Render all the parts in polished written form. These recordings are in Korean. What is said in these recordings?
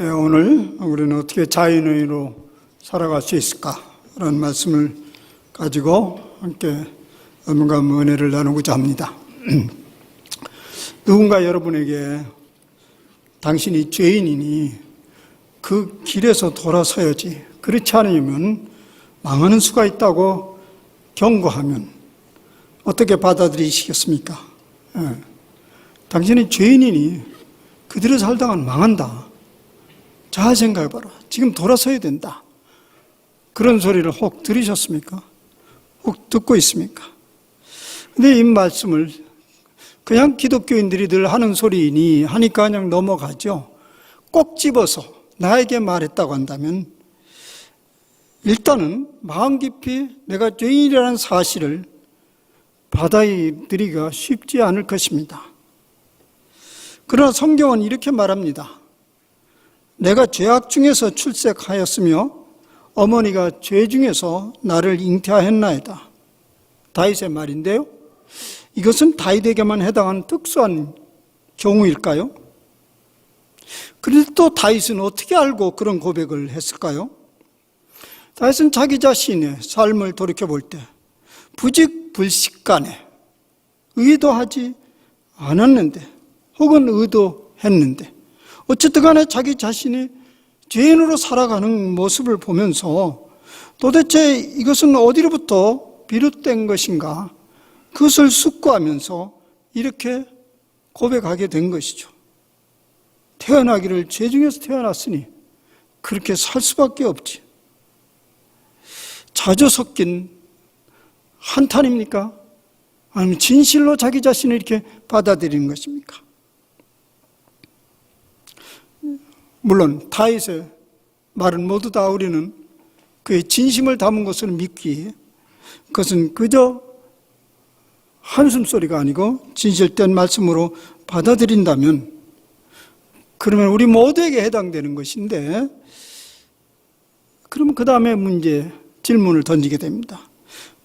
오늘 우리는 어떻게 자연인으로 살아갈 수 있을까라는 말씀을 가지고 함께 여러분과 은혜를 나누고자 합니다. 누군가 여러분에게 당신이 죄인이니 그 길에서 돌아서야지, 그렇지 않으면 망하는 수가 있다고 경고하면 어떻게 받아들이시겠습니까? 당신이 죄인이니 그대로 살다가는 망한다. 잘 생각해봐라. 지금 돌아서야 된다. 그런 소리를 혹 들으셨습니까? 혹 듣고 있습니까? 근데 이 말씀을 그냥 기독교인들이 늘 하는 소리니 하니까 그냥 넘어가죠. 꼭 집어서 나에게 말했다고 한다면 일단은 마음 깊이 내가 죄인이라는 사실을 받아들이기가 쉽지 않을 것입니다. 그러나 성경은 이렇게 말합니다. 내가 죄악 중에서 출생하였으며 어머니가 죄 중에서 나를 잉태하였나이다. 다윗의 말인데요. 이것은 다윗에게만 해당하는 특수한 경우일까요? 그런데 또 다윗은 어떻게 알고 그런 고백을 했을까요? 다윗은 자기 자신의 삶을 돌이켜볼 때 부직불식간에 의도하지 않았는데 혹은 의도했는데 어쨌든 간에 자기 자신이 죄인으로 살아가는 모습을 보면서 도대체 이것은 어디로부터 비롯된 것인가, 그것을 숙고하면서 이렇게 고백하게 된 것이죠. 태어나기를 죄 중에서 태어났으니 그렇게 살 수밖에 없지. 자주 섞인 한탄입니까? 아니면 진실로 자기 자신을 이렇게 받아들이는 것입니까? 물론 다윗의 말은 모두 다 우리는 그의 진심을 담은 것을 믿기에 그것은 그저 한숨소리가 아니고 진실된 말씀으로 받아들인다면 그러면 우리 모두에게 해당되는 것인데, 그러면 그 다음에 질문을 던지게 됩니다.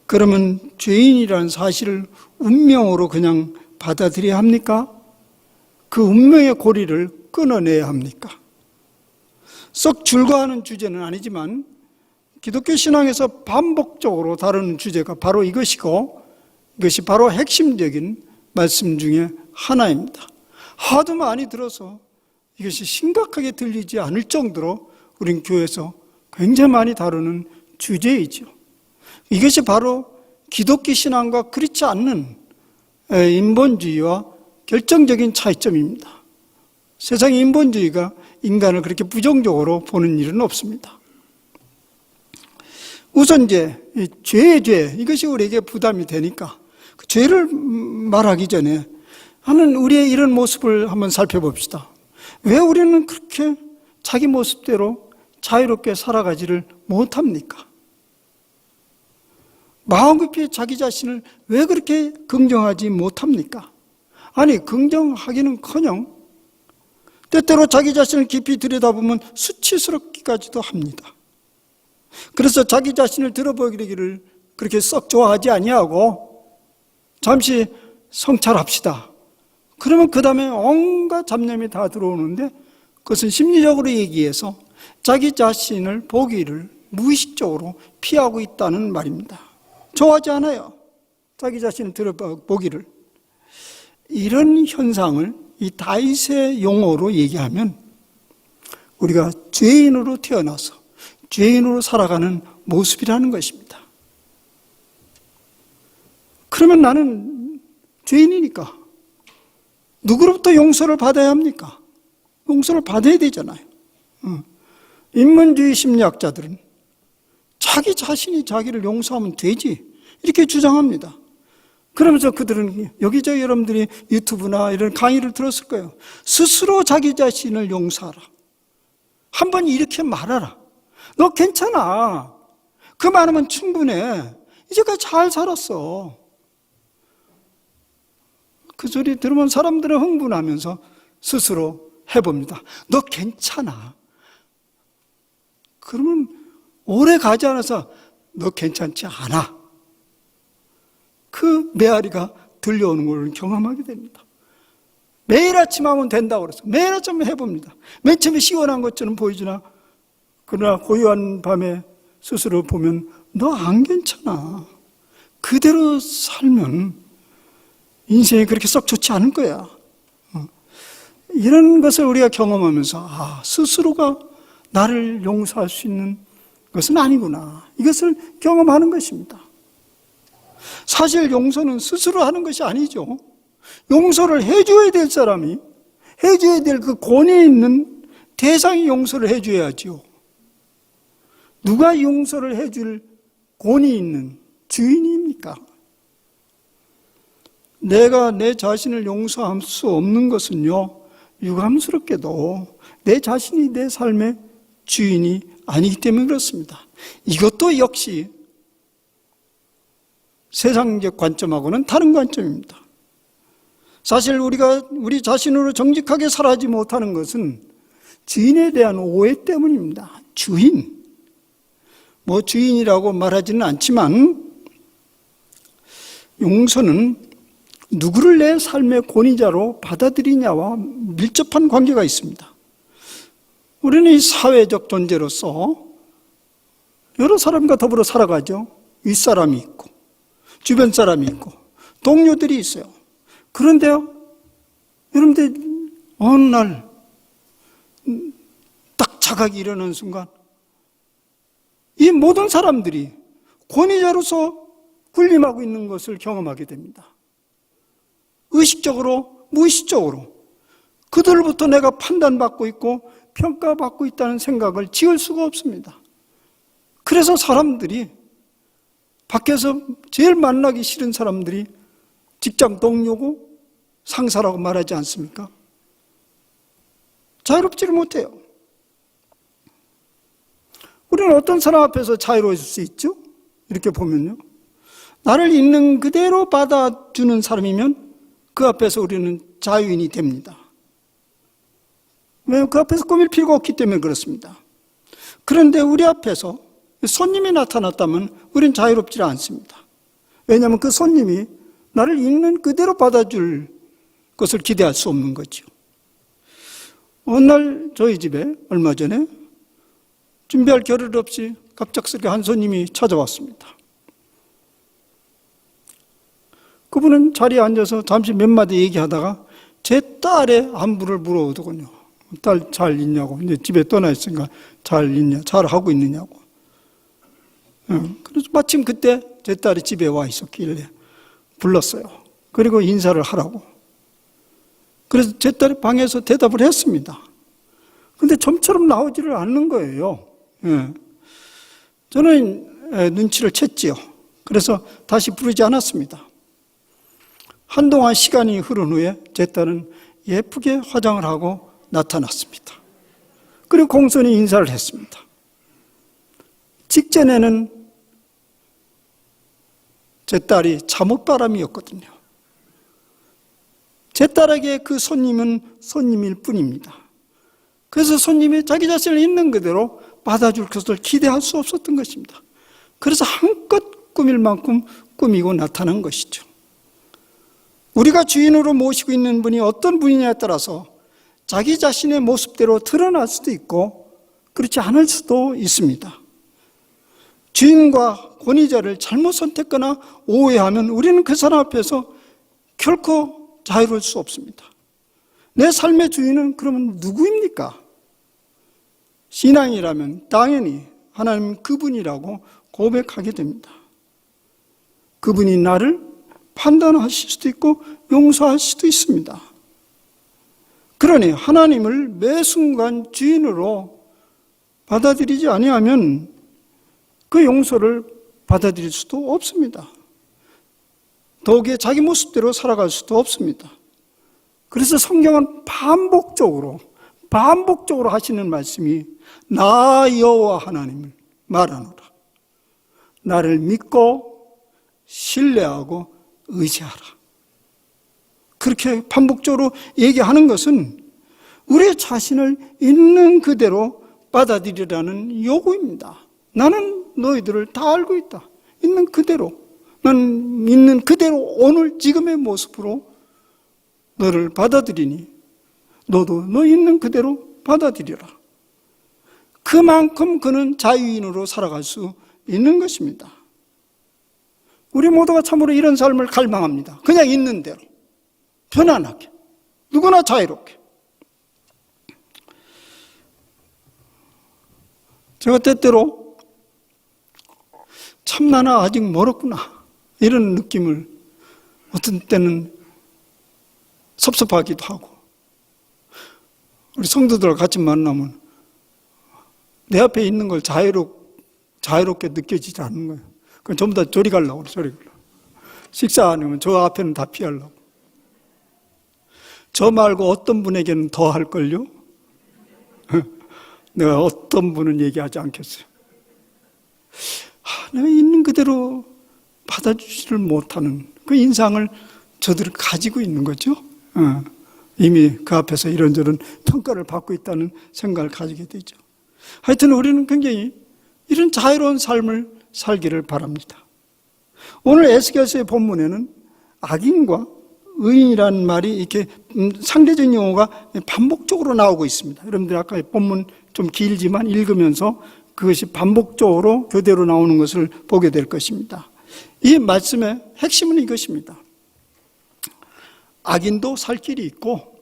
그러면 죄인이라는 사실을 운명으로 그냥 받아들여야 합니까? 그 운명의 고리를 끊어내야 합니까? 썩 즐거워하는 주제는 아니지만 기독교 신앙에서 반복적으로 다루는 주제가 바로 이것이고, 이것이 바로 핵심적인 말씀 중에 하나입니다. 하도 많이 들어서 이것이 심각하게 들리지 않을 정도로 우린 교회에서 굉장히 많이 다루는 주제이죠. 이것이 바로 기독교 신앙과 그렇지 않는 인본주의와 결정적인 차이점입니다. 세상의 인본주의가 인간을 그렇게 부정적으로 보는 일은 없습니다. 우선 죄의 죄, 이것이 우리에게 부담이 되니까 그 죄를 말하기 전에 하는 우리의 이런 모습을 한번 살펴봅시다. 왜 우리는 그렇게 자기 모습대로 자유롭게 살아가지를 못합니까? 마음 깊이 자기 자신을 왜 그렇게 긍정하지 못합니까? 아니, 긍정하기는커녕 때때로 자기 자신을 깊이 들여다보면 수치스럽기까지도 합니다. 그래서 자기 자신을 들어보기를 그렇게 썩 좋아하지 아니하고 잠시 성찰합시다. 그러면 그 다음에 온갖 잡념이 다 들어오는데 그것은 심리적으로 얘기해서 자기 자신을 보기를 무의식적으로 피하고 있다는 말입니다. 좋아하지 않아요. 자기 자신을 들어보기를. 이런 현상을 이 다윗의 용어로 얘기하면 우리가 죄인으로 태어나서 죄인으로 살아가는 모습이라는 것입니다. 그러면 나는 죄인이니까 누구로부터 용서를 받아야 합니까? 용서를 받아야 되잖아요. 인본주의 심리학자들은 자기 자신이 자기를 용서하면 되지 이렇게 주장합니다. 그러면서 그들은 여기저기 여러분들이 유튜브나 이런 강의를 들었을 거예요. 스스로 자기 자신을 용서하라. 한번 이렇게 말하라. 너 괜찮아. 그 말하면 충분해. 이제까지 잘 살았어. 그 소리 들으면 사람들은 흥분하면서 스스로 해봅니다. 너 괜찮아. 그러면 오래 가지 않아서 너 괜찮지 않아. 그 메아리가 들려오는 걸 경험하게 됩니다. 매일 아침 하면 된다고 그래서 매일 아침 해봅니다. 맨 처음에 시원한 것처럼 보이지나 그러나 고요한 밤에 스스로 보면 너 안 괜찮아. 그대로 살면 인생이 그렇게 썩 좋지 않을 거야. 이런 것을 우리가 경험하면서 스스로가 나를 용서할 수 있는 것은 아니구나. 이것을 경험하는 것입니다. 사실 용서는 스스로 하는 것이 아니죠. 용서를 해줘야 될 사람이, 해줘야 될 그 권위 있는 대상이 용서를 해줘야지요. 누가 용서를 해줄 권위 있는 주인입니까? 내가 내 자신을 용서할 수 없는 것은요, 유감스럽게도 내 자신이 내 삶의 주인이 아니기 때문에 그렇습니다. 이것도 역시 세상적 관점하고는 다른 관점입니다. 사실 우리가 우리 자신으로 정직하게 살아가지 못하는 것은 주인에 대한 오해 때문입니다. 주인. 주인이라고 말하지는 않지만 용서는 누구를 내 삶의 권위자로 받아들이냐와 밀접한 관계가 있습니다. 우리는 이 사회적 존재로서 여러 사람과 더불어 살아가죠. 윗사람이 있고 주변 사람이 있고 동료들이 있어요. 그런데요, 여러분들 어느 날 딱 자각이 일어나는 순간 이 모든 사람들이 권위자로서 군림하고 있는 것을 경험하게 됩니다. 의식적으로, 무의식적으로 그들로부터 내가 판단받고 있고 평가받고 있다는 생각을 지을 수가 없습니다. 그래서 사람들이 밖에서 제일 만나기 싫은 사람들이 직장 동료고 상사라고 말하지 않습니까? 자유롭지를 못해요. 우리는 어떤 사람 앞에서 자유로울 수 있죠? 이렇게 보면요, 나를 있는 그대로 받아주는 사람이면 그 앞에서 우리는 자유인이 됩니다. 왜? 그 앞에서 꾸밀 필요가 없기 때문에 그렇습니다. 그런데 우리 앞에서 손님이 나타났다면 우리는 자유롭지 않습니다. 왜냐하면 그 손님이 나를 있는 그대로 받아줄 것을 기대할 수 없는 거죠. 어느 날 저희 집에 얼마 전에 준비할 겨를 없이 갑작스럽게 한 손님이 찾아왔습니다. 그분은 자리에 앉아서 잠시 몇 마디 얘기하다가 제 딸의 안부를 물어보더군요. 딸 잘 있냐고. 이제 집에 떠나 있으니까 잘 있냐, 잘 하고 있느냐고. 그래서 마침 그때 제 딸이 집에 와 있었길래 불렀어요. 그리고 인사를 하라고. 그래서 제 딸이 방에서 대답을 했습니다. 근데 좀처럼 나오지를 않는 거예요. 저는 눈치를 챘지요. 그래서 다시 부르지 않았습니다. 한동안 시간이 흐른 후에 제 딸은 예쁘게 화장을 하고 나타났습니다. 그리고 공손히 인사를 했습니다. 직전에는 제 딸이 잠옷바람이었거든요. 제 딸에게 그 손님은 손님일 뿐입니다. 그래서 손님이 자기 자신을 있는 그대로 받아줄 것을 기대할 수 없었던 것입니다. 그래서 한껏 꾸밀 만큼 꾸미고 나타난 것이죠. 우리가 주인으로 모시고 있는 분이 어떤 분이냐에 따라서 자기 자신의 모습대로 드러날 수도 있고 그렇지 않을 수도 있습니다. 주인과 권위자를 잘못 선택하거나 오해하면 우리는 그 사람 앞에서 결코 자유로울 수 없습니다. 내 삶의 주인은 그러면 누구입니까? 신앙이라면 당연히 하나님 그분이라고 고백하게 됩니다. 그분이 나를 판단하실 수도 있고 용서할 수도 있습니다. 그러니 하나님을 매 순간 주인으로 받아들이지 아니하면 그 용서를 받아들일 수도 없습니다. 더욱이 자기 모습대로 살아갈 수도 없습니다. 그래서 성경은 반복적으로 하시는 말씀이 나 여호와 하나님을 말하노라. 나를 믿고 신뢰하고 의지하라. 그렇게 반복적으로 얘기하는 것은 우리 자신을 있는 그대로 받아들이라는 요구입니다. 나는 너희들을 다 알고 있다. 있는 그대로. 나는 있는 그대로 오늘 지금의 모습으로 너를 받아들이니 너도 너 있는 그대로 받아들여라. 그만큼 그는 자유인으로 살아갈 수 있는 것입니다. 우리 모두가 참으로 이런 삶을 갈망합니다. 그냥 있는 대로, 편안하게, 누구나 자유롭게. 제가 때때로 참 나는 아직 멀었구나 이런 느낌을 어떤 때는 섭섭하기도 하고, 우리 성도들과 같이 만나면 내 앞에 있는 걸 자유롭게 느껴지지 않는 거예요. 그럼 전부 다 저리 가려고 그래, 저리 가려고. 식사 안 하면 저 앞에는 다 피하려고. 저 말고 어떤 분에게는 더 할걸요? 내가 어떤 분은 얘기하지 않겠어요. 내가 있는 그대로 받아주지를 못하는 그 인상을 저들은 가지고 있는 거죠. 이미 그 앞에서 이런저런 평가를 받고 있다는 생각을 가지게 되죠. 하여튼 우리는 굉장히 이런 자유로운 삶을 살기를 바랍니다. 오늘 에스겔서의 본문에는 악인과 의인이라는 말이 이렇게 상대적 용어가 반복적으로 나오고 있습니다. 여러분들 아까 본문 좀 길지만 읽으면서 그것이 반복적으로 교대로 나오는 것을 보게 될 것입니다. 이 말씀의 핵심은 이것입니다. 악인도 살 길이 있고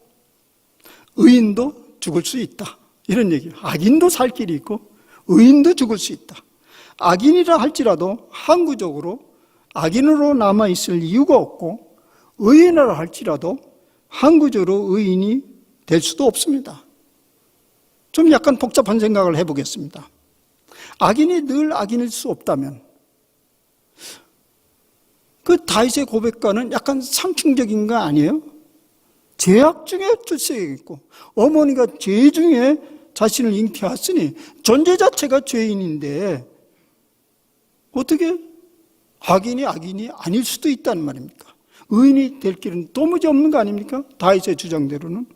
의인도 죽을 수 있다, 이런 얘기예요. 악인도 살 길이 있고 의인도 죽을 수 있다. 악인이라 할지라도 항구적으로 악인으로 남아있을 이유가 없고, 의인이라 할지라도 항구적으로 의인이 될 수도 없습니다. 좀 약간 복잡한 생각을 해보겠습니다. 악인이 늘 악인일 수 없다면 그 다윗의 고백과는 약간 상충적인 거 아니에요? 죄악 중에 출세했고 어머니가 죄 중에 자신을 잉태했으니 존재 자체가 죄인인데 어떻게 악인이 아닐 수도 있다는 말입니까? 의인이 될 길은 도무지 없는 거 아닙니까? 다윗의 주장대로는.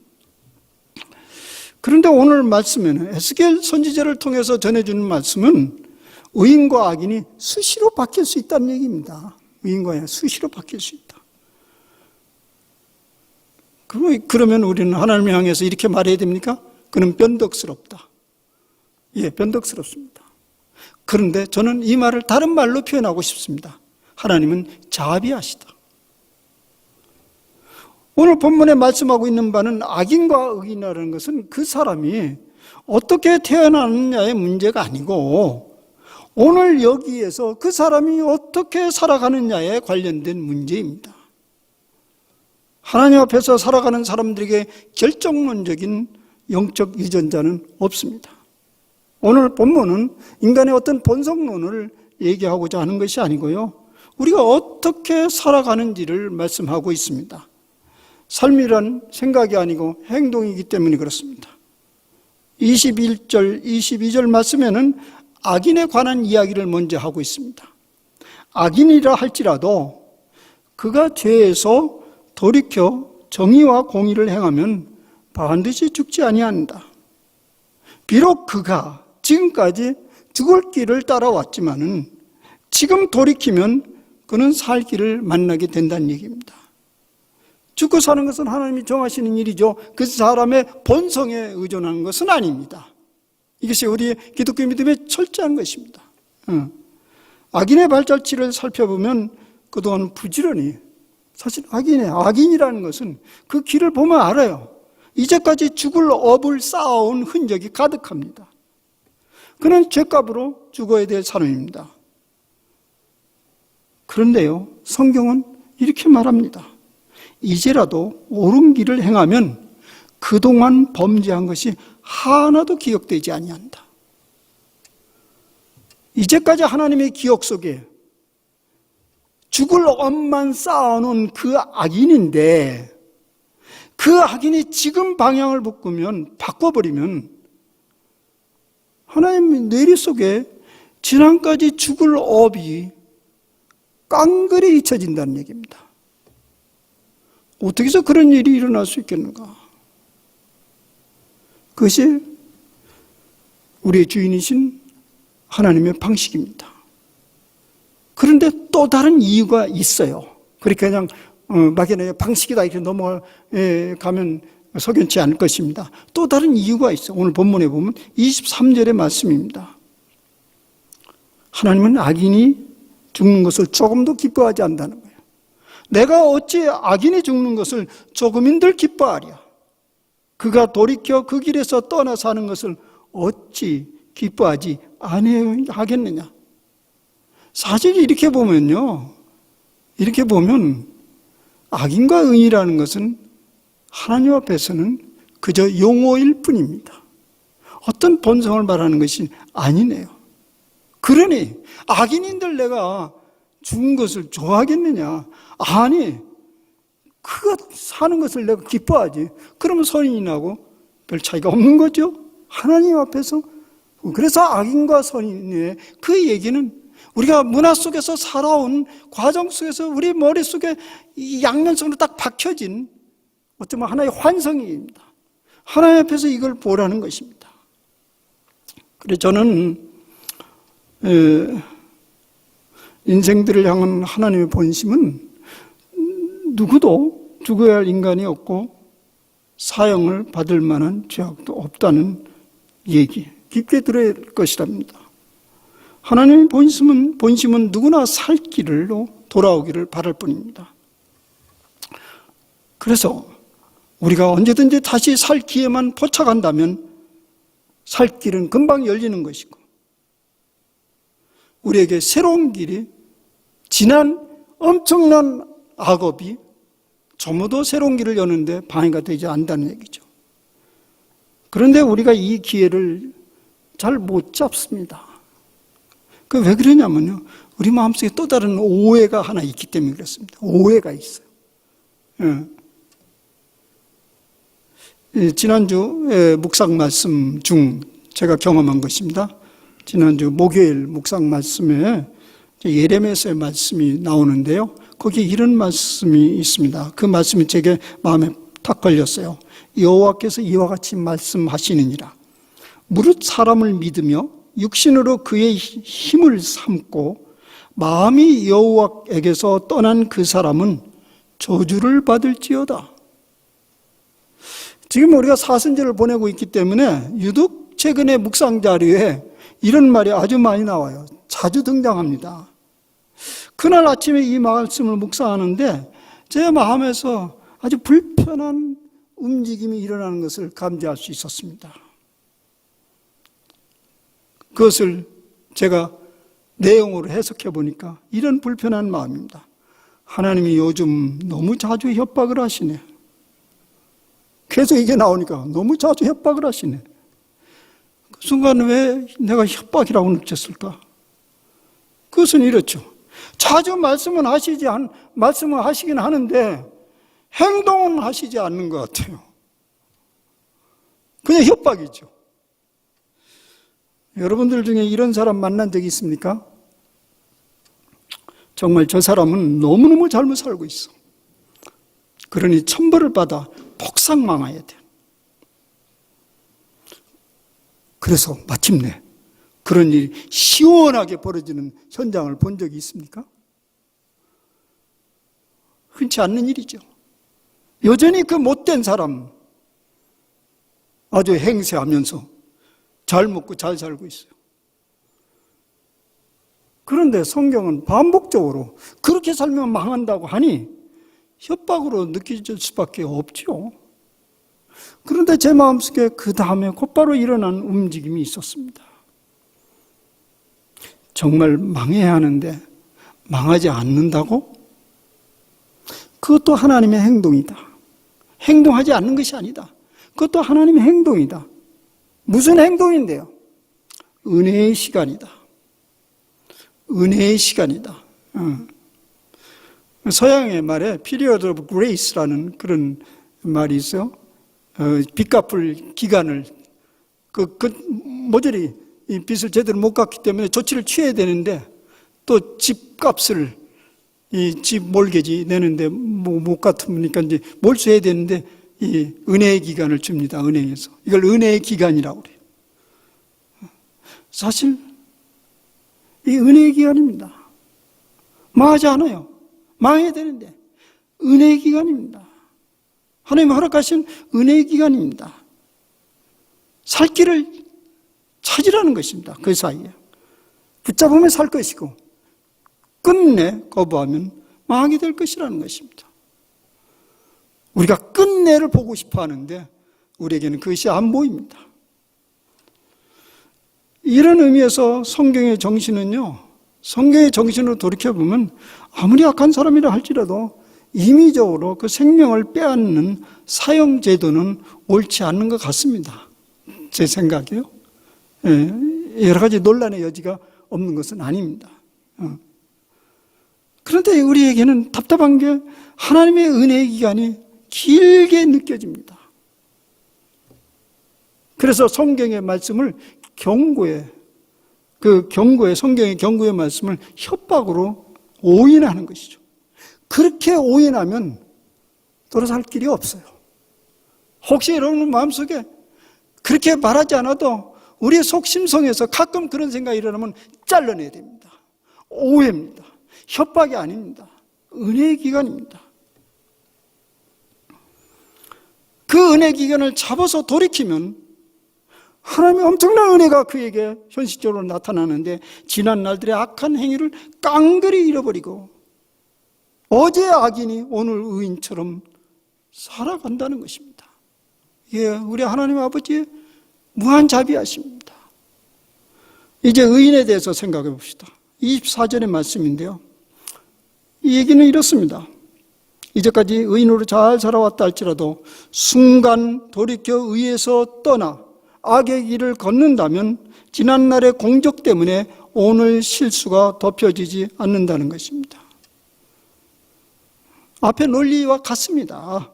그런데 오늘 말씀에는, 에스겔 선지자를 통해서 전해주는 말씀은 의인과 악인이 수시로 바뀔 수 있다는 얘기입니다. 의인과 악인이 수시로 바뀔 수 있다. 그러면 우리는 하나님을 향해서 이렇게 말해야 됩니까? 그는 변덕스럽다. 예, 변덕스럽습니다. 그런데 저는 이 말을 다른 말로 표현하고 싶습니다. 하나님은 자비하시다. 오늘 본문에 말씀하고 있는 바는 악인과 의인이라는 것은 그 사람이 어떻게 태어나느냐의 문제가 아니고 오늘 여기에서 그 사람이 어떻게 살아가느냐에 관련된 문제입니다. 하나님 앞에서 살아가는 사람들에게 결정론적인 영적 유전자는 없습니다. 오늘 본문은 인간의 어떤 본성론을 얘기하고자 하는 것이 아니고요, 우리가 어떻게 살아가는지를 말씀하고 있습니다. 삶이란 생각이 아니고 행동이기 때문에 그렇습니다. 21절, 22절 말씀에는 악인에 관한 이야기를 먼저 하고 있습니다. 악인이라 할지라도 그가 죄에서 돌이켜 정의와 공의를 행하면 반드시 죽지 아니한다. 비록 그가 지금까지 죽을 길을 따라왔지만은 지금 돌이키면 그는 살 길을 만나게 된다는 얘기입니다. 죽고 사는 것은 하나님이 정하시는 일이죠. 그 사람의 본성에 의존하는 것은 아닙니다. 이것이 우리의 기독교 믿음의 철저한 것입니다. 악인의 발자취를 살펴보면 그동안 부지런히, 사실 악인이라는 것은 그 길을 보면 알아요. 이제까지 죽을 업을 쌓아온 흔적이 가득합니다. 그는 죄값으로 죽어야 될 사람입니다. 그런데요, 성경은 이렇게 말합니다. 이제라도 옳은 길을 행하면 그동안 범죄한 것이 하나도 기억되지 아니한다. 이제까지 하나님의 기억 속에 죽을 업만 쌓아놓은 그 악인인데, 그 악인이 지금 방향을 바꿔버리면 하나님 뇌리 속에 지난까지 죽을 업이 깡그리 잊혀진다는 얘기입니다. 어떻게 해서 그런 일이 일어날 수 있겠는가? 그것이 우리의 주인이신 하나님의 방식입니다. 그런데 또 다른 이유가 있어요. 그렇게 그냥 막연하게 방식이다 이렇게 넘어가면 석연치 않을 것입니다. 또 다른 이유가 있어. 오늘 본문에 보면 23절의 말씀입니다. 하나님은 악인이 죽는 것을 조금도 기뻐하지 않는다는 거예요. 내가 어찌 악인이 죽는 것을 조금인들 기뻐하랴. 그가 돌이켜 그 길에서 떠나 사는 것을 어찌 기뻐하지 아니하겠느냐. 사실 이렇게 보면요, 이렇게 보면 악인과 의인이라는 것은 하나님 앞에서는 그저 용어일 뿐입니다. 어떤 본성을 말하는 것이 아니네요. 그러니 악인인들 내가 죽은 것을 좋아하겠느냐? 아니, 그가 사는 것을 내가 기뻐하지. 그러면 선인하고 별 차이가 없는 거죠. 하나님 앞에서. 그래서 악인과 선인의 그 얘기는 우리가 문화 속에서 살아온 과정 속에서 우리 머릿속에 이 양면성으로 딱 박혀진 어쩌면 하나의 환상입니다. 하나님 앞에서 이걸 보라는 것입니다. 그래서 저는 인생들을 향한 하나님의 본심은 누구도 죽어야 할 인간이 없고 사형을 받을 만한 죄악도 없다는 얘기 깊게 들어야 할 것이랍니다. 하나님의 본심은 누구나 살 길로 돌아오기를 바랄 뿐입니다. 그래서 우리가 언제든지 다시 살 기회만 포착한다면 살 길은 금방 열리는 것이고 우리에게 새로운 길이 지난 엄청난 악업이 전부도 새로운 길을 여는데 방해가 되지 않는다는 얘기죠. 그런데 우리가 이 기회를 잘 못 잡습니다. 그 왜 그러냐면요, 우리 마음속에 또 다른 오해가 하나 있기 때문에 그렇습니다. 오해가 있어요. 지난주 묵상 말씀 중 제가 경험한 것입니다. 지난주 목요일 묵상 말씀에 예레미야서의 말씀이 나오는데요, 거기에 이런 말씀이 있습니다. 그 말씀이 제게 마음에 탁 걸렸어요. 여호와께서 이와 같이 말씀하시느니라. 무릇 사람을 믿으며 육신으로 그의 힘을 삼고 마음이 여호와에게서 떠난 그 사람은 저주를 받을지어다. 지금 우리가 사순절을 보내고 있기 때문에 유독 최근에 묵상 자료에 이런 말이 아주 많이 나와요. 자주 등장합니다. 그날 아침에 이 말씀을 묵상하는데 제 마음에서 아주 불편한 움직임이 일어나는 것을 감지할 수 있었습니다. 그것을 제가 내용으로 해석해 보니까 이런 불편한 마음입니다. 하나님이 요즘 너무 자주 협박을 하시네. 계속 이게 나오니까 너무 자주 협박을 하시네. 그 순간 왜 내가 협박이라고 느꼈을까? 그것은 이렇죠. 자주 말씀은 하시긴 하는데 행동은 하시지 않는 것 같아요. 그냥 협박이죠. 여러분들 중에 이런 사람 만난 적이 있습니까? 정말 저 사람은 너무너무 잘못 살고 있어. 그러니 천벌을 받아 폭삭망해야 돼. 그래서 마침내 그런 일이 시원하게 벌어지는 현장을 본 적이 있습니까? 흔치 않는 일이죠. 여전히 그 못된 사람 아주 행세하면서 잘 먹고 잘 살고 있어요. 그런데 성경은 반복적으로 그렇게 살면 망한다고 하니 협박으로 느껴질 수밖에 없죠. 그런데 제 마음속에 그 다음에 곧바로 일어난 움직임이 있었습니다. 정말 망해야 하는데 망하지 않는다고? 그것도 하나님의 행동이다. 행동하지 않는 것이 아니다. 그것도 하나님의 행동이다. 무슨 행동인데요? 은혜의 시간이다. 은혜의 시간이다. 서양의 말에 period of grace라는 그런 말이 있어요. 빚 갚을 기간을 모조리 이 빚을 제대로 못 갚기 때문에 조치를 취해야 되는데 또 집값을 이 집 몰개지 내는데 못 갚으니까 이제 몰수해야 되는데 이 은혜의 기간을 줍니다. 은행에서 이걸 은혜의 기간이라고 그래요. 사실 이 은혜의 기간입니다. 망하지 않아요. 망해야 되는데 은혜의 기간입니다. 하나님 허락하신 은혜의 기간입니다. 살 길을 찾으라는 것입니다. 그 사이에 붙잡으면 살 것이고 끝내 거부하면 망하게 될 것이라는 것입니다. 우리가 끝내를 보고 싶어 하는데 우리에게는 그것이 안 보입니다. 이런 의미에서 성경의 정신은요, 성경의 정신으로 돌이켜보면 아무리 악한 사람이라 할지라도 임의적으로 그 생명을 빼앗는 사형 제도는 옳지 않는 것 같습니다. 제 생각이요. 여러 가지 논란의 여지가 없는 것은 아닙니다. 그런데 우리에게는 답답한 게 하나님의 은혜의 기간이 길게 느껴집니다. 그래서 성경의 말씀을 성경의 경고의 말씀을 협박으로 오인하는 것이죠. 그렇게 오인하면 돌아설 길이 없어요. 혹시 여러분 마음속에 그렇게 말하지 않아도 우리의 속심성에서 가끔 그런 생각이 일어나면 잘라내야 됩니다. 오해입니다. 협박이 아닙니다. 은혜의 기간입니다. 그 은혜의 기간을 잡아서 돌이키면 하나님의 엄청난 은혜가 그에게 현실적으로 나타나는데 지난 날들의 악한 행위를 깡그리 잃어버리고 어제의 악인이 오늘 의인처럼 살아간다는 것입니다. 이게 우리 하나님 아버지의 무한 자비하십니다. 이제 의인에 대해서 생각해 봅시다. 24절의 말씀인데요. 이 얘기는 이렇습니다. 이제까지 의인으로 잘 살아왔다 할지라도 순간 돌이켜 의에서 떠나 악의 길을 걷는다면 지난날의 공적 때문에 오늘 실수가 덮여지지 않는다는 것입니다. 앞에 논리와 같습니다.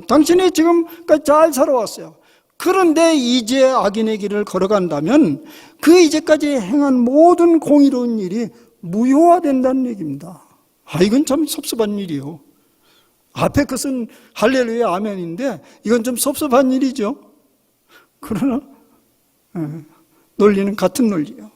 당신이 지금까지 잘 살아왔어요. 그런데 이제 악인의 길을 걸어간다면 그 이제까지 행한 모든 공의로운 일이 무효화된다는 얘기입니다. 이건 참 섭섭한 일이요. 앞에 것은 할렐루야 아멘인데 이건 좀 섭섭한 일이죠. 그러나 논리는 같은 논리예요.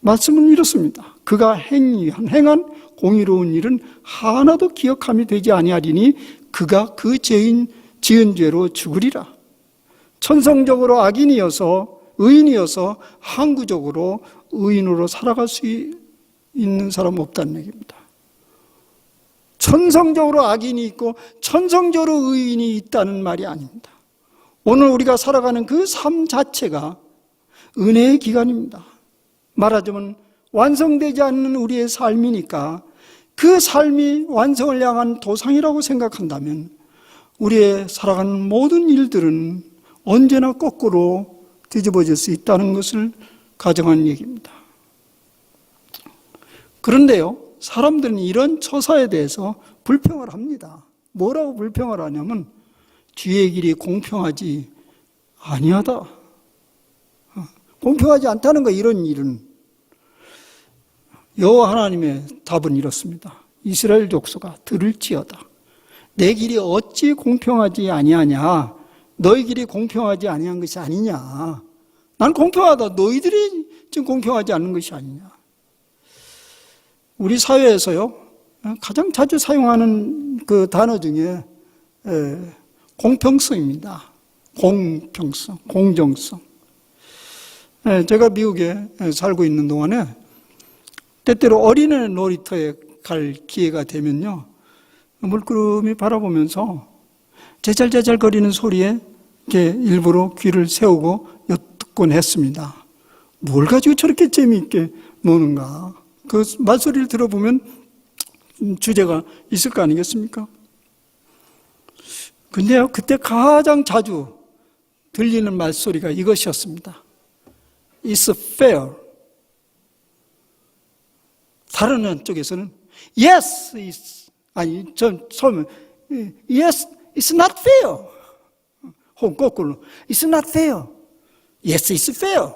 말씀은 이렇습니다. 그가 행한 공의로운 일은 하나도 기억함이 되지 아니하리니 그가 그 죄인 지은 죄로 죽으리라. 천성적으로 악인이어서 의인이어서 항구적으로 의인으로 살아갈 수 있는 사람은 없다는 얘기입니다. 천성적으로 악인이 있고 천성적으로 의인이 있다는 말이 아닙니다. 오늘 우리가 살아가는 그 삶 자체가 은혜의 기간입니다. 말하자면 완성되지 않는 우리의 삶이니까 그 삶이 완성을 향한 도상이라고 생각한다면 우리의 살아가는 모든 일들은 언제나 거꾸로 뒤집어질 수 있다는 것을 가정한 얘기입니다. 그런데요, 사람들은 이런 처사에 대해서 불평을 합니다. 뭐라고 불평을 하냐면 주의 길이 공평하지 아니하다. 공평하지 않다는 거, 이런 일은. 여호와 하나님의 답은 이렇습니다. 이스라엘 족속아 들을지어다. 내 길이 어찌 공평하지 아니하냐. 너희 길이 공평하지 아니한 것이 아니냐. 난 공평하다. 너희들이 지금 공평하지 않는 것이 아니냐. 우리 사회에서요, 가장 자주 사용하는 그 단어 중에 공평성입니다. 공평성, 공정성. 제가 미국에 살고 있는 동안에 때때로 어린애 놀이터에 갈 기회가 되면요, 물끄러미 바라보면서 제잘제잘거리는 소리에 이렇게 일부러 귀를 세우고 엿듣곤 했습니다. 뭘 가지고 저렇게 재미있게 노는가? 그 말소리를 들어보면 주제가 있을 거 아니겠습니까? 근데요, 그때 가장 자주 들리는 말소리가 이것이었습니다. It's fair. 다른 한쪽에서는 Yes, it's, 처음에 Yes, it's not fair. 혹은 거꾸로 It's not fair. Yes, it's fair.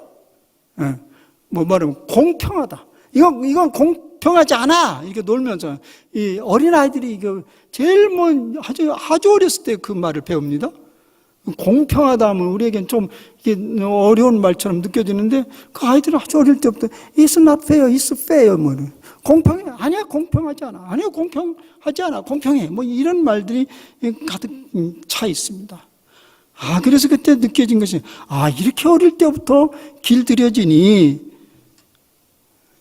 뭐 말하면 공평하다. 이건 공평하지 않아. 이렇게 놀면서 이 어린 아이들이 이거 제일 아주 어렸을 때 그 말을 배웁니다. 공평하다 하면 우리에겐 좀 이게 어려운 말처럼 느껴지는데 그 아이들은 아주 어릴 때부터 It's not fair, it's fair. 공평해. 아니야, 공평하지 않아. 아니야, 공평하지 않아. 공평해. 뭐 이런 말들이 가득 차 있습니다. 그래서 그때 느껴진 것이, 이렇게 어릴 때부터 길들여지니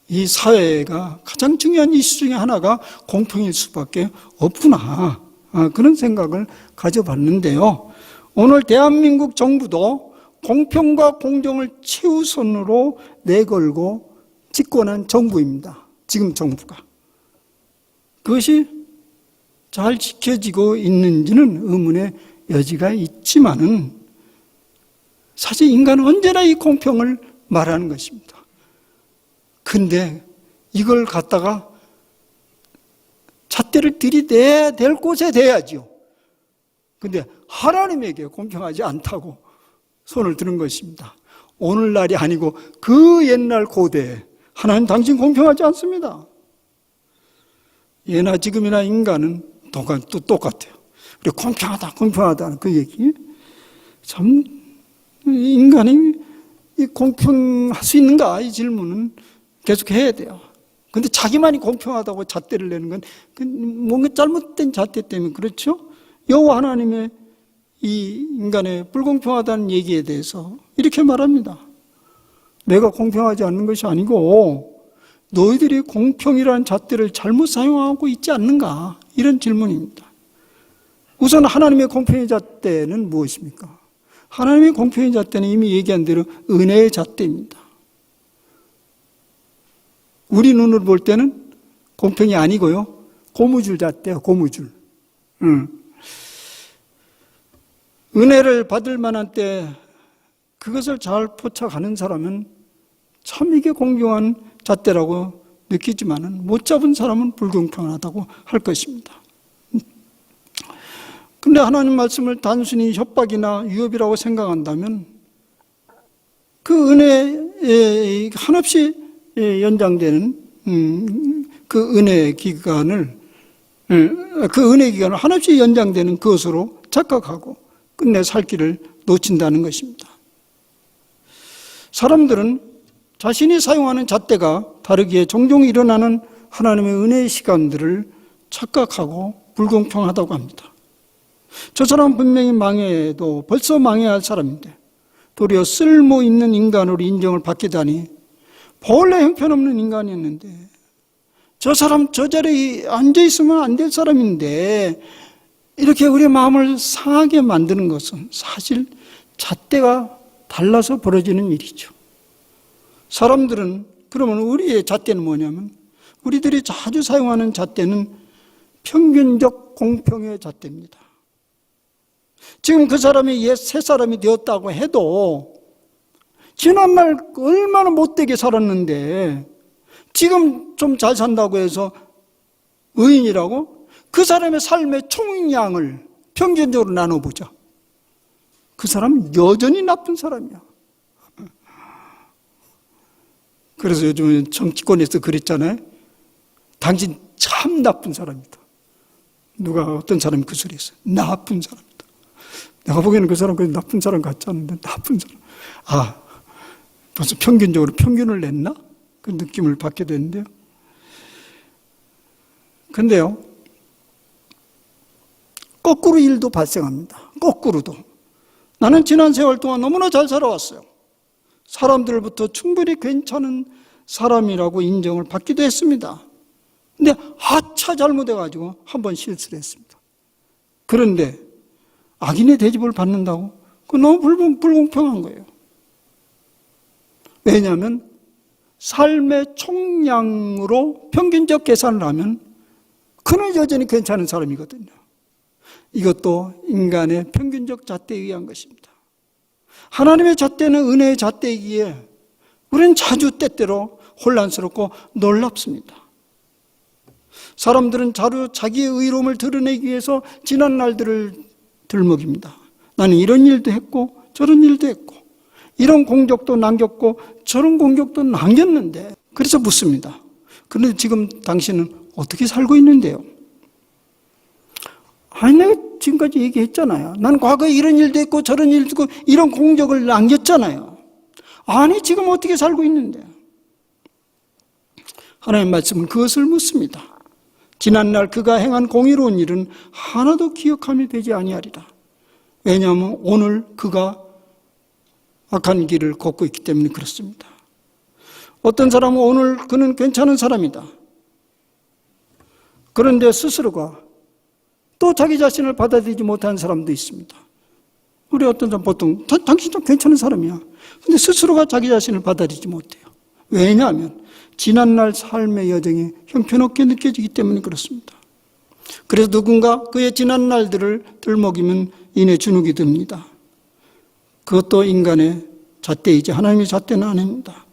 이 사회가 가장 중요한 이슈 중에 하나가 공평일 수밖에 없구나. 그런 생각을 가져봤는데요. 오늘 대한민국 정부도 공평과 공정을 최우선으로 내걸고 집권한 정부입니다. 지금 정부가. 그것이 잘 지켜지고 있는지는 의문의 여지가 있지만은 사실 인간은 언제나 이 공평을 말하는 것입니다. 근데 이걸 갖다가 잣대를 들이대야 될 곳에 대야지요. 근데 하나님에게 공평하지 않다고 손을 드는 것입니다. 오늘날이 아니고 그 옛날 고대에 하나님 당신 공평하지 않습니다. 예나 지금이나 인간은 똑같아요. 우리 공평하다는 그 얘기. 참, 인간이 공평할 수 있는가? 이 질문은 계속 해야 돼요. 근데 자기만이 공평하다고 잣대를 내는 건 뭔가 잘못된 잣대 때문에 그렇죠? 여호와 하나님의 이 인간의 불공평하다는 얘기에 대해서 이렇게 말합니다. 내가 공평하지 않는 것이 아니고 너희들이 공평이라는 잣대를 잘못 사용하고 있지 않는가? 이런 질문입니다. 우선 하나님의 공평의 잣대는 무엇입니까? 하나님의 공평의 잣대는 이미 얘기한 대로 은혜의 잣대입니다. 우리 눈으로 볼 때는 공평이 아니고요. 고무줄 잣대요, 고무줄. 은혜를 받을 만한 때 그것을 잘 포착하는 사람은 참 이게 공평한 잣대라고 느끼지만은 못 잡은 사람은 불공평하다고 할 것입니다. 근데 하나님 말씀을 단순히 협박이나 위협이라고 생각한다면 그 은혜에 한없이 연장되는 그 은혜 기간을 한없이 연장되는 것으로 착각하고 끝내 살 길을 놓친다는 것입니다. 사람들은 자신이 사용하는 잣대가 다르기에 종종 일어나는 하나님의 은혜의 시간들을 착각하고 불공평하다고 합니다. 저 사람은 분명히 망해도 벌써 망해야 할 사람인데 도리어 쓸모 있는 인간으로 인정을 받기다니 본래 형편없는 인간이었는데 저 사람 저 자리에 앉아있으면 안 될 사람인데 이렇게 우리의 마음을 상하게 만드는 것은 사실 잣대가 달라서 벌어지는 일이죠. 사람들은 그러면 우리의 잣대는 뭐냐면 우리들이 자주 사용하는 잣대는 평균적 공평의 잣대입니다. 지금 그 사람이 옛 새 사람이 되었다고 해도 지난날 얼마나 못되게 살았는데 지금 좀 잘 산다고 해서 의인이라고? 그 사람의 삶의 총량을 평균적으로 나눠보자. 그 사람은 여전히 나쁜 사람이야. 그래서 요즘은 정치권에서 그랬잖아요. 당신 참 나쁜 사람이다. 누가 어떤 사람이 그 소리 했어요. 나쁜 사람이다. 내가 보기에는 그 사람 그냥 나쁜 사람 같지 않은데 나쁜 사람. 벌써 평균적으로 평균을 냈나? 그 느낌을 받게 되는데요. 근데요, 거꾸로 일도 발생합니다. 거꾸로도. 나는 지난 세월 동안 너무나 잘 살아왔어요. 사람들부터 충분히 괜찮은 사람이라고 인정을 받기도 했습니다. 근데 하차 잘못해가지고 한번 실수를 했습니다. 그런데 악인의 대접을 받는다고? 그건 너무 불공평한 거예요. 왜냐하면 삶의 총량으로 평균적 계산을 하면 그는 여전히 괜찮은 사람이거든요. 이것도 인간의 평균적 잣대에 의한 것입니다. 하나님의 잣대는 은혜의 잣대이기에 우리는 자주 때때로 혼란스럽고 놀랍습니다. 사람들은 자기의 의로움을 드러내기 위해서 지난 날들을 들먹입니다. 나는 이런 일도 했고 저런 일도 했고 이런 공적도 남겼고 저런 공적도 남겼는데 그래서 묻습니다. 그런데 지금 당신은 어떻게 살고 있는데요? 내가 지금까지 얘기했잖아요. 난 과거에 이런 일도 했고 저런 일도 했고 이런 공적을 남겼잖아요. 지금 어떻게 살고 있는데? 하나님의 말씀은 그것을 묻습니다. 지난날 그가 행한 공의로운 일은 하나도 기억함이 되지 아니하리라. 왜냐하면 오늘 그가 악한 길을 걷고 있기 때문에 그렇습니다. 어떤 사람은 오늘 그는 괜찮은 사람이다. 그런데 스스로가 또 자기 자신을 받아들이지 못하는 사람도 있습니다. 우리 어떤 사람 보통 당신 좀 괜찮은 사람이야. 근데 스스로가 자기 자신을 받아들이지 못해요. 왜냐하면 지난날 삶의 여정이 형편없게 느껴지기 때문에 그렇습니다. 그래서 누군가 그의 지난 날들을 들먹이면 이내 주눅이 듭니다. 그것도 인간의 잣대이지 하나님의 잣대는 아닙니다.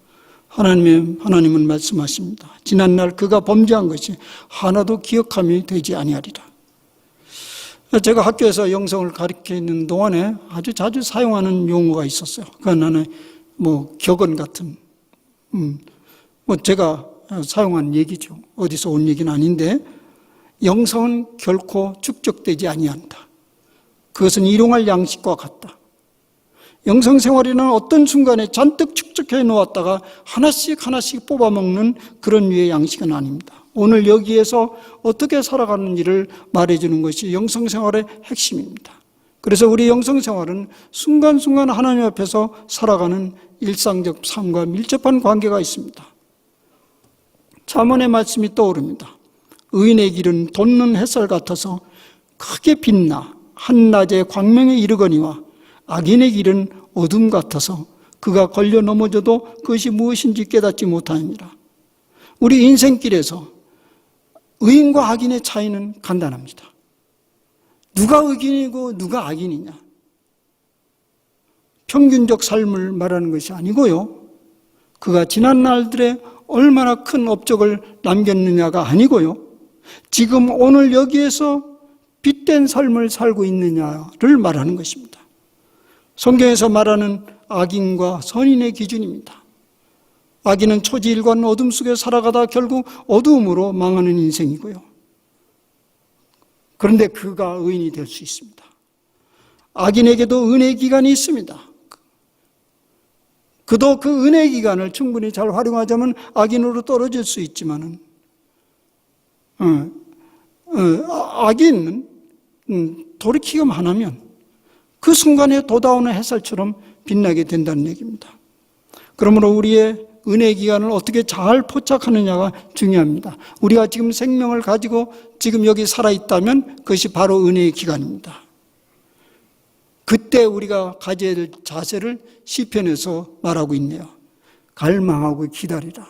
하나님은 말씀하십니다. 지난날 그가 범죄한 것이 하나도 기억함이 되지 아니하리라. 제가 학교에서 영성을 가르쳐 있는 동안에 아주 자주 사용하는 용어가 있었어요. 그건 하나의 격언 같은, 제가 사용한 얘기죠. 어디서 온 얘기는 아닌데, 영성은 결코 축적되지 아니한다. 그것은 일용할 양식과 같다. 영성 생활에는 어떤 순간에 잔뜩 축적해 놓았다가 하나씩 뽑아먹는 그런 류의 양식은 아닙니다. 오늘 여기에서 어떻게 살아가는지를 말해주는 것이 영성 생활의 핵심입니다. 그래서 우리 영성 생활은 순간순간 하나님 앞에서 살아가는 일상적 삶과 밀접한 관계가 있습니다. 잠언의 말씀이 떠오릅니다. 의인의 길은 돋는 햇살 같아서 크게 빛나 한낮에 광명에 이르거니와 악인의 길은 어둠 같아서 그가 걸려 넘어져도 그것이 무엇인지 깨닫지 못하느니라. 우리 인생길에서 의인과 악인의 차이는 간단합니다. 누가 의인이고 누가 악인이냐. 평균적 삶을 말하는 것이 아니고요. 그가 지난 날들에 얼마나 큰 업적을 남겼느냐가 아니고요. 지금 오늘 여기에서 빛된 삶을 살고 있느냐를 말하는 것입니다. 성경에서 말하는 악인과 선인의 기준입니다. 악인은 초지일관 어둠 속에 살아가다 결국 어두움으로 망하는 인생이고요. 그런데 그가 의인이 될 수 있습니다. 악인에게도 은혜의 기간이 있습니다. 그도 그 은혜의 기간을 충분히 잘 활용하자면 악인으로 떨어질 수 있지만은, 악인은 돌이키기만 하면 그 순간에 돋아오는 햇살처럼 빛나게 된다는 얘기입니다. 그러므로 우리의 은혜의 기간을 어떻게 잘 포착하느냐가 중요합니다. 우리가 지금 생명을 가지고 지금 여기 살아있다면 그것이 바로 은혜의 기간입니다. 그때 우리가 가져야 될 자세를 시편에서 말하고 있네요. 갈망하고 기다리라.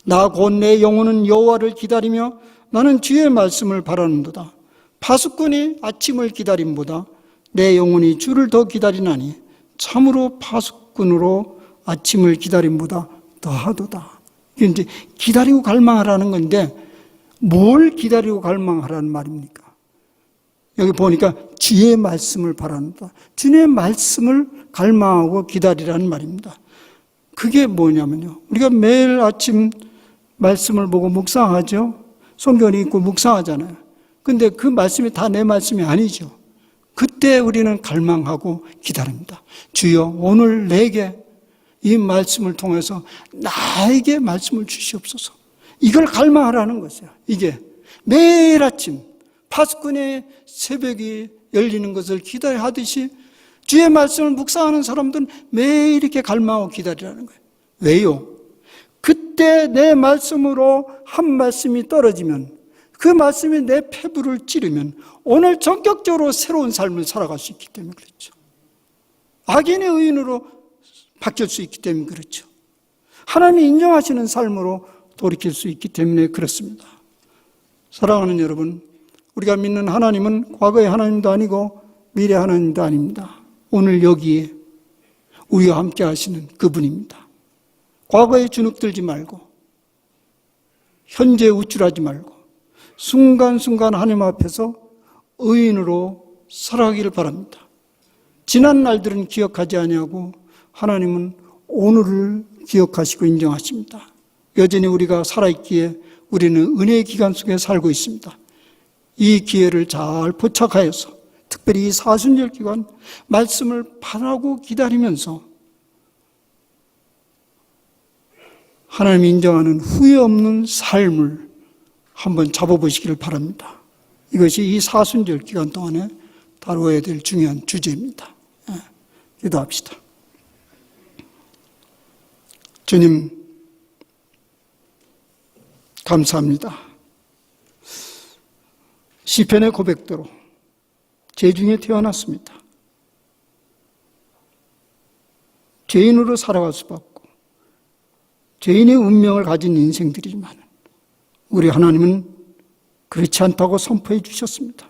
나 곧 내 영혼은 여호와를 기다리며 나는 주의 말씀을 바라는도다. 파수꾼이 아침을 기다림보다 내 영혼이 주를 더 기다리나니 참으로 파수꾼으로 아침을 기다림보다 더하도다. 이게 이제 기다리고 갈망하라는 건데 뭘 기다리고 갈망하라는 말입니까? 여기 보니까 주의 말씀을 바란다. 주의 말씀을 갈망하고 기다리라는 말입니다. 그게 뭐냐면요. 우리가 매일 아침 말씀을 보고 묵상하죠. 성경을 읽고 묵상하잖아요. 근데 그 말씀이 다 내 말씀이 아니죠. 그때 우리는 갈망하고 기다립니다. 주여 오늘 내게 이 말씀을 통해서 나에게 말씀을 주시옵소서. 이걸 갈망하라는 것이에요. 이게 매일 아침 파수꾼의 새벽이 열리는 것을 기다려하듯이 주의 말씀을 묵상하는 사람들은 매일 이렇게 갈망하고 기다리라는 거예요. 왜요? 그때 내 말씀으로 한 말씀이 떨어지면 그 말씀이 내 폐부를 찌르면 오늘 전격적으로 새로운 삶을 살아갈 수 있기 때문에 그렇죠. 악인의 의인으로 바뀔 수 있기 때문에 그렇죠. 하나님이 인정하시는 삶으로 돌이킬 수 있기 때문에 그렇습니다. 사랑하는 여러분, 우리가 믿는 하나님은 과거의 하나님도 아니고 미래 하나님도 아닙니다. 오늘 여기에 우리와 함께 하시는 그분입니다. 과거에 주눅들지 말고 현재에 우쭐하지 말고 순간순간 하나님 앞에서 의인으로 살아가기를 바랍니다. 지난 날들은 기억하지 아니하고 하나님은 오늘을 기억하시고 인정하십니다. 여전히 우리가 살아있기에 우리는 은혜의 기간 속에 살고 있습니다. 이 기회를 잘 포착하여서 특별히 이 사순절 기간 말씀을 바라고 기다리면서 하나님이 인정하는 후회 없는 삶을 한번 잡아보시기를 바랍니다. 이것이 이 사순절 기간 동안에 다루어야 될 중요한 주제입니다. 기도합시다. 주님, 감사합니다. 시편의 고백대로 죄 중에 태어났습니다. 죄인으로 살아갈 수밖에 없고 죄인의 운명을 가진 인생들이지만 우리 하나님은 그렇지 않다고 선포해 주셨습니다.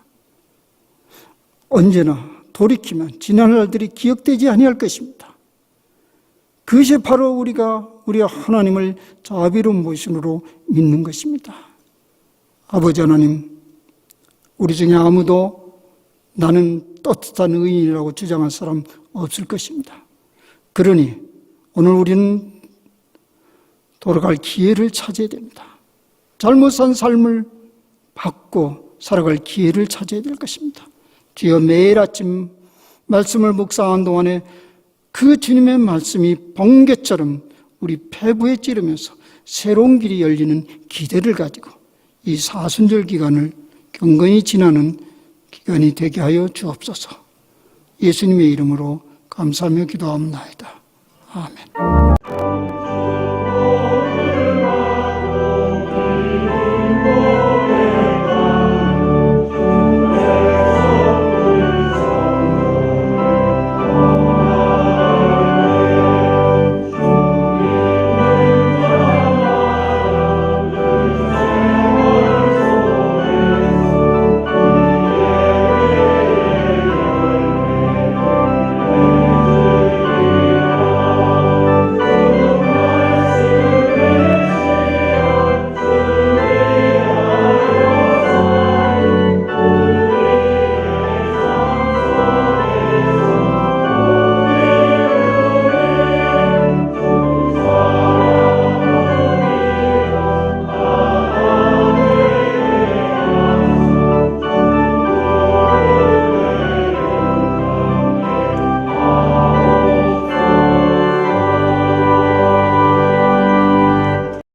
언제나 돌이키면 지난 날들이 기억되지 아니할 것입니다. 그것이 바로 우리가 우리 하나님을 자비로운 모신으로 믿는 것입니다. 아버지 하나님, 우리 중에 아무도 나는 떳떳한 의인이라고 주장할 사람 없을 것입니다. 그러니 오늘 우리는 돌아갈 기회를 찾아야 됩니다. 잘못 산 삶을 바꿔 살아갈 기회를 찾아야 될 것입니다. 주여, 매일 아침 말씀을 묵상한 동안에 그 주님의 말씀이 번개처럼 우리 폐부에 찌르면서 새로운 길이 열리는 기대를 가지고 이 사순절 기간을 경건히 지나는 기간이 되게 하여 주옵소서. 예수님의 이름으로 감사하며 기도합니다. 아멘.